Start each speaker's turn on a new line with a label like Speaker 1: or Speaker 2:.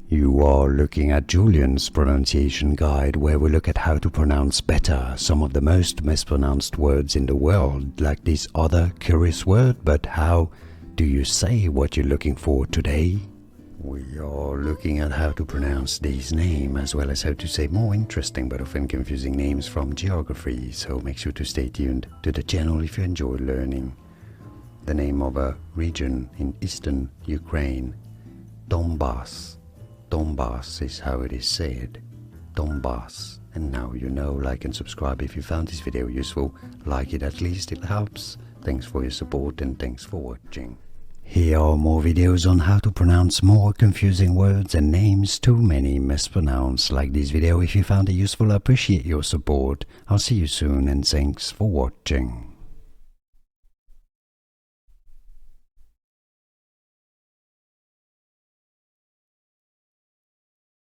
Speaker 1: You are looking at Julian's pronunciation guide, where we look at how to pronounce better some of the most mispronounced words in the world, like this other curious word. But how do you say what you're looking for today? We are looking at how to pronounce these names, as well as how to say more interesting but often confusing names from geography, so make sure to stay tuned to the channel if you enjoy learning. The name of a region in eastern Ukraine, Donbass. Donbass is how it is said, Donbass. And now you know. Like and subscribe if you found this video useful. Like it, at least it helps. Thanks for your support and thanks for watching. Here are more videos on how to pronounce more confusing words and names too many mispronounced. Like this video if you found it useful. I appreciate your support. I'll see you soon and thanks for watching.